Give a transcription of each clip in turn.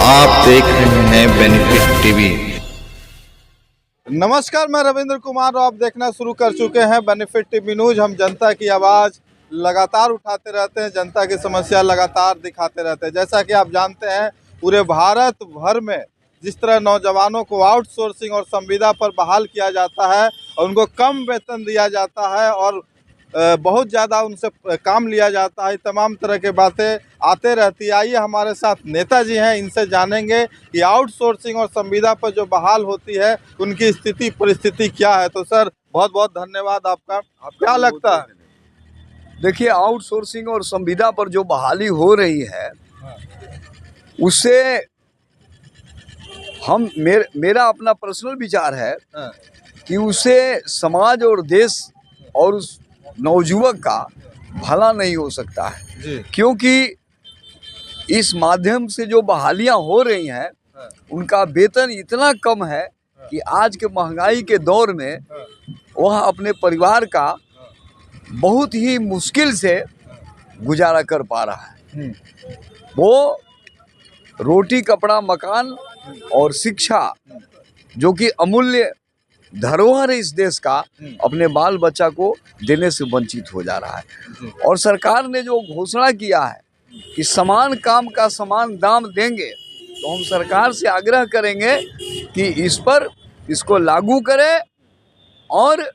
आप देख रहे हैं बेनिफिट टीवी। नमस्कार, मैं रविंद्र कुमार और आप देखना शुरू कर चुके हैं बेनिफिट टीवी न्यूज। हम जनता की आवाज़ लगातार उठाते रहते हैं, जनता की समस्या लगातार दिखाते रहते हैं। जैसा कि आप जानते हैं, पूरे भारत भर में जिस तरह नौजवानों को आउटसोर्सिंग और संविदा पर बहाल किया जाता है और उनको कम वेतन दिया जाता है और बहुत ज़्यादा उनसे काम लिया जाता है, तमाम तरह की बातें आते रहती है। आइए हमारे साथ नेताजी हैं, इनसे जानेंगे कि आउटसोर्सिंग और संविदा पर जो बहाल होती है उनकी स्थिति परिस्थिति क्या है। तो सर, बहुत बहुत धन्यवाद आपका। क्या लगता है? देखिए, आउटसोर्सिंग और संविदा पर जो बहाली हो रही है उससे मेरा अपना पर्सनल विचार है कि उससे समाज और देश और उस नवयुवक का भला नहीं हो सकता है जी। क्योंकि इस माध्यम से जो बहालियां हो रही हैं उनका वेतन इतना कम है कि आज के महंगाई के दौर में वह अपने परिवार का बहुत ही मुश्किल से गुजारा कर पा रहा है। वो रोटी कपड़ा मकान और शिक्षा, जो कि अमूल्य धरोहर है इस देश का, अपने बाल बच्चा को देने से वंचित हो जा रहा है। और सरकार ने जो घोषणा किया है कि समान काम का समान दाम देंगे, तो हम सरकार से आग्रह करेंगे कि इसको लागू करे और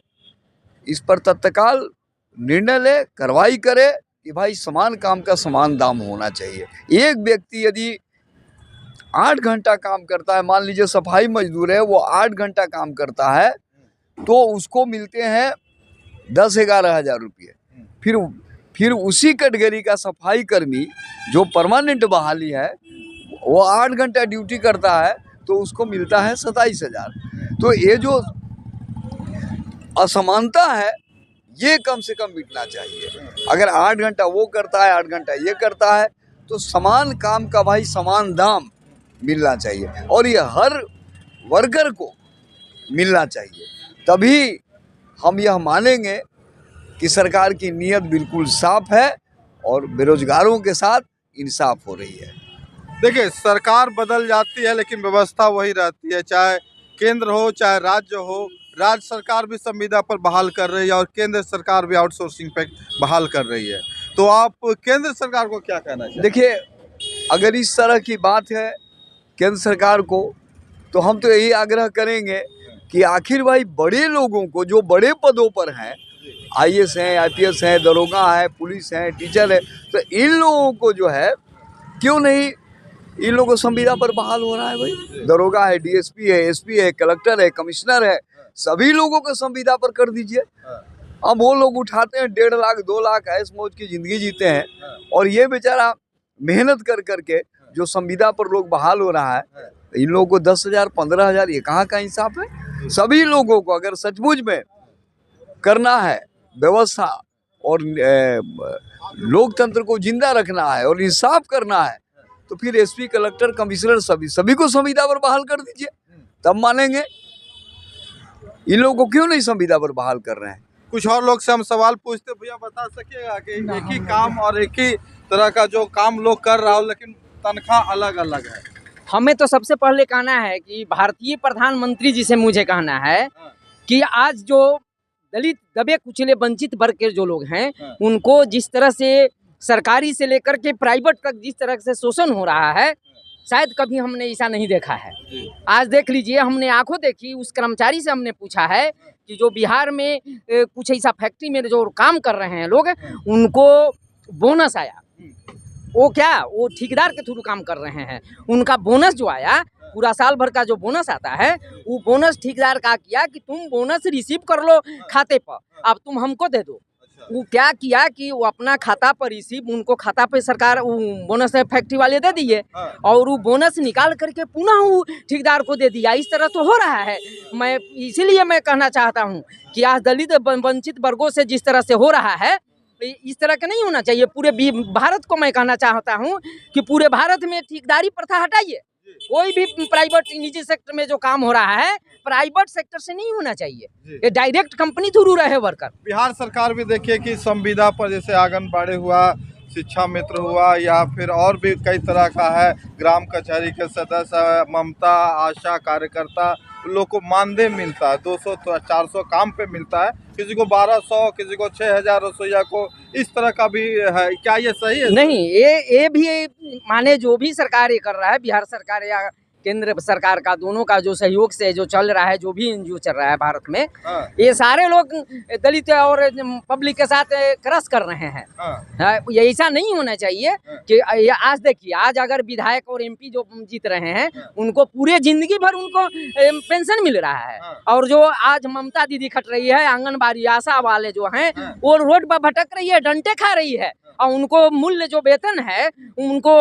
इस पर तत्काल निर्णय ले, कार्रवाई करे कि भाई समान काम का समान दाम होना चाहिए। एक व्यक्ति यदि 8 घंटा काम करता है, मान लीजिए सफाई मजदूर है, वो 8 घंटा काम करता है तो उसको मिलते हैं 10-11 हज़ार रुपये। फिर उसी कैटेगरी का सफाई कर्मी जो परमानेंट बहाली है, वो 8 घंटा ड्यूटी करता है तो उसको मिलता है 27,000। तो ये जो असमानता है ये कम से कम मिटना चाहिए। अगर 8 घंटा वो करता है, 8 घंटा ये करता है, तो समान काम का भाई समान दाम मिलना चाहिए और ये हर वर्कर को मिलना चाहिए। तभी हम यह मानेंगे कि सरकार की नीयत बिल्कुल साफ है और बेरोजगारों के साथ इंसाफ हो रही है। देखिए, सरकार बदल जाती है लेकिन व्यवस्था वही रहती है, चाहे केंद्र हो चाहे राज्य हो। राज्य सरकार भी संविदा पर बहाल कर रही है और केंद्र सरकार भी आउटसोर्सिंग पे बहाल कर रही है। तो आप केंद्र सरकार को क्या कहना चाहिए? देखिए, अगर इस तरह की बात है केंद्र सरकार को, तो हम तो यही आग्रह करेंगे कि आखिर भाई बड़े लोगों को जो बड़े पदों पर हैं, IAS हैं, IPS हैं, दरोगा है, पुलिस हैं, टीचर है, तो इन लोगों को जो है क्यों नहीं इन लोगों को संविदा पर बहाल हो रहा है। भाई दरोगा है, DSP है, SP है, कलेक्टर है, कमिश्नर है, सभी लोगों को संविदा पर कर दीजिए। अब वो लोग उठाते हैं 1.5 लाख 2 लाख ऐश मौज की जिंदगी जीते हैं और ये बेचारा मेहनत कर करके जो संविदा पर लोग बहाल हो रहा है, इन लोगों को 10,000 15,000, ये कहाँ का इंसाफ है? सभी लोगों को अगर सचमुच में करना है व्यवस्था और लोकतंत्र को जिंदा रखना है और इंसाफ करना है, तो फिर SP कलेक्टर कमिश्नर सभी को संविदा पर बहाल कर दीजिए, तब मानेंगे। इन लोगों को क्यों नहीं संविदा पर बहाल कर रहे हैं? कुछ और लोग से हम सवाल पूछते, भैया बता सकिएगा कि एक ही काम और एक ही तरह का जो काम लोग कर रहा हो लेकिन तनख्वाह अलग अलग है। हमें तो सबसे पहले कहना है कि भारतीय प्रधानमंत्री जी से मुझे कहना है कि आज जो दलित दबे कुचले वंचित वर्ग के जो लोग हैं, उनको जिस तरह से सरकारी से लेकर के प्राइवेट तक जिस तरह से शोषण हो रहा है, शायद कभी हमने ऐसा नहीं देखा है। आज देख लीजिए, हमने आंखों देखी, उस कर्मचारी से हमने पूछा है कि जो बिहार में कुछ ऐसा फैक्ट्री में जो काम कर रहे हैं लोग, उनको बोनस आया, वो ठेकेदार के थ्रू काम कर रहे हैं, उनका बोनस जो आया, पूरा साल भर का जो बोनस आता है, वो बोनस ठेकेदार का किया कि तुम बोनस रिसीव कर लो खाते पर, अब तुम हमको दे दो। वो क्या किया कि वो अपना खाता पर रिसीव, उनको खाता पे सरकार बोनस फैक्ट्री वाले दे दिए और वो बोनस निकाल करके पुनः वो ठेकेदार को दे दिया। इस तरह तो हो रहा है। मैं इसीलिए मैं कहना चाहता हूँ कि आज दलित वंचित वर्गों से जिस तरह से हो रहा है, इस तरह का नहीं होना चाहिए। पूरे भारत को मैं कहना चाहता हूँ कि पूरे भारत में ठेकेदारी प्रथा हटाइए। कोई भी प्राइवेट निजी सेक्टर में जो काम हो रहा है, प्राइवेट सेक्टर से नहीं होना चाहिए, ये डायरेक्ट कंपनी थ्रू रहे वर्कर। बिहार सरकार भी देखिए कि संविदा पर, जैसे आंगनबाड़ी हुआ, शिक्षा मित्र हुआ या फिर और भी कई तरह का है, ग्राम कचहरी के सदस्य, ममता, आशा कार्यकर्ता, लोग को मानदेय मिलता है, 200-400 काम पे मिलता है, किसी को 1200, किसी को 6000, रसोईया को इस तरह का भी है। क्या ये सही है? नहीं, ये भी माने जो भी सरकार ये कर रहा है, बिहार सरकार या केंद्र सरकार का, दोनों का जो सहयोग से जो चल रहा है, जो भी एनजीओ चल रहा है भारत में, ये सारे लोग दलित और पब्लिक के साथ क्रश कर रहे हैं। ये ऐसा नहीं होना चाहिए कि आज देखिए, आज अगर विधायक और एमपी जो जीत रहे हैं, उनको पूरे जिंदगी भर उनको पेंशन मिल रहा है, और जो आज ममता दीदी खट रही है, आंगनबाड़ी आशा वाले जो हैं, वो रोड पर भटक रही है, डंटे खा रही है, और उनको मूल्य जो वेतन है उनको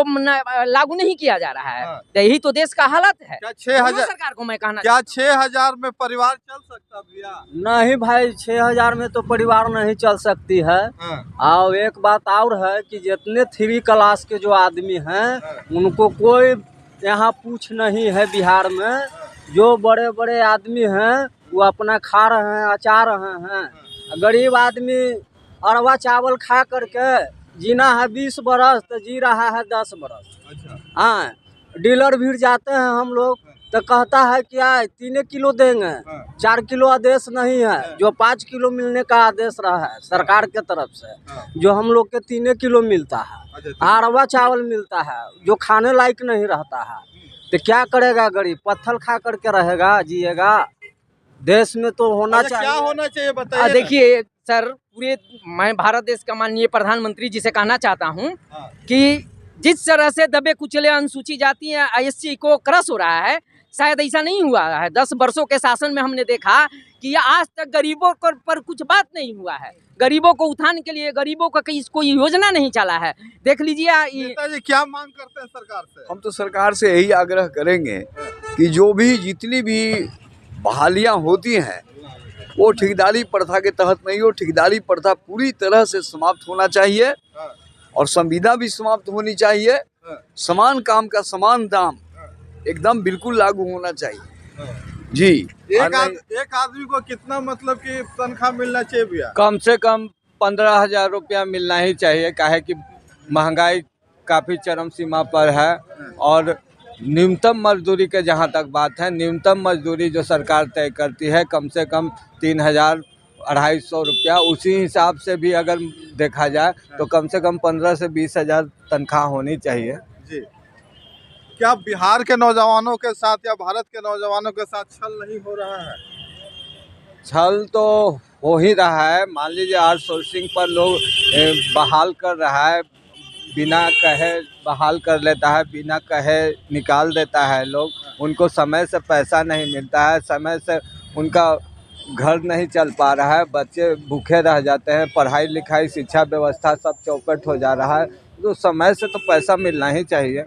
लागू नहीं किया जा रहा है। यही तो देश का हालत है। क्या 6000 सरकार को मैं कहना, क्या 6000 में परिवार चल सकता भैया? नहीं भाई, 6000 में तो परिवार नहीं चल सकती है। और एक बात और है कि जितने 3 क्लास के जो आदमी हैं, उनको कोई यहाँ पूछ नहीं है बिहार में। जो बड़े बड़े आदमी हैं वो अपना खा रहे हैं, अचा रहे हैं। गरीब आदमी अरवा चावल खा करके जीना है 20 बरस, तो जी रहा है 10 बरस। हाँ, डीलर भीड़ जाते हैं हम लोग, तो कहता है क्या 3 किलो देंगे, 4 किलो आदेश नहीं है, जो 5 किलो मिलने का आदेश रहा है सरकार के तरफ से, जो हम लोग के 3 किलो मिलता है। अरवा चावल मिलता है जो खाने लायक नहीं रहता है। तो क्या करेगा गरीब? पत्थर खा करके रहेगा, जिएगा? देश में तो होना चाहिए। क्या होना चाहिए बताइए? देखिए सर, पूरे मैं भारत देश का माननीय प्रधानमंत्री जी से कहना चाहता हूं कि जिस तरह से दबे कुचले अनुसूचित जाति या एससी को क्रश हो रहा है, शायद ऐसा नहीं हुआ है। 10 वर्षों के शासन में हमने देखा कि आज तक गरीबों पर कुछ बात नहीं हुआ है। गरीबों को उत्थान के लिए गरीबों का कोई योजना नहीं चला है। देख लीजिए नेताजी क्या मांग करते हैं सरकार से? हम तो सरकार से यही आग्रह करेंगे कि जो भी जितनी भी बहालियां होती हैं वो ठेकेदारी प्रथा के तहत नहीं हो। ठेकेदारी प्रथा पूरी तरह से समाप्त होना चाहिए और संविदा भी समाप्त होनी चाहिए। समान काम का समान दाम एकदम बिल्कुल लागू होना चाहिए जी। एक आदमी को कितना मतलब कि तनख्वाह मिलना चाहिए भैया? कम से कम 15,000 रुपया मिलना ही चाहिए, काहे कि महंगाई काफ़ी चरम सीमा पर है। और न्यूनतम मजदूरी के जहाँ तक बात है, न्यूनतम मजदूरी जो सरकार तय करती है कम से कम 3,000-2,500 रुपया, उसी हिसाब से भी अगर देखा जाए तो कम से कम 15 से 20 हज़ार तनख्वाह होनी चाहिए जी। क्या बिहार के नौजवानों के साथ या भारत के नौजवानों के साथ छल नहीं हो रहा है? छल तो हो ही रहा है। मान लीजिए आउटसोर्सिंग पर लोग बहाल कर रहा है, बिना कहे बहाल कर लेता है, बिना कहे निकाल देता है लोग। उनको समय से पैसा नहीं मिलता है, समय से उनका घर नहीं चल पा रहा है, बच्चे भूखे रह जाते हैं, पढ़ाई लिखाई शिक्षा व्यवस्था सब चौपट हो जा रहा है। तो समय से तो पैसा मिलना ही चाहिए।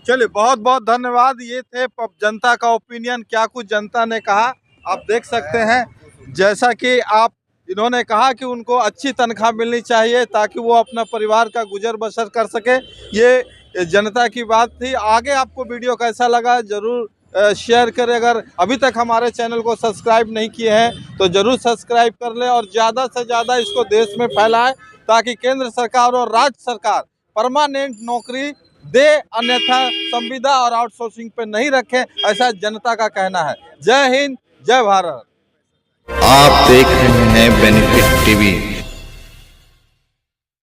चलिए, बहुत बहुत धन्यवाद। ये थे जनता का ओपिनियन, क्या कुछ जनता ने कहा आप देख सकते हैं। जैसा कि आप इन्होंने कहा कि उनको अच्छी तनख्वाह मिलनी चाहिए ताकि वो अपना परिवार का गुजर बसर कर सके। ये जनता की बात थी। आगे आपको वीडियो कैसा लगा ज़रूर शेयर करें। अगर अभी तक हमारे चैनल को सब्सक्राइब नहीं किए हैं तो ज़रूर सब्सक्राइब कर लें और ज़्यादा से ज़्यादा इसको देश में फैलाएं ताकि केंद्र सरकार और राज्य सरकार परमानेंट नौकरी दे, अन्यथा संविदा और आउटसोर्सिंग पे नहीं रखें, ऐसा जनता का कहना है। जय हिंद, जय भारत। आप देख रहे हैं बेनिफिट टीवी।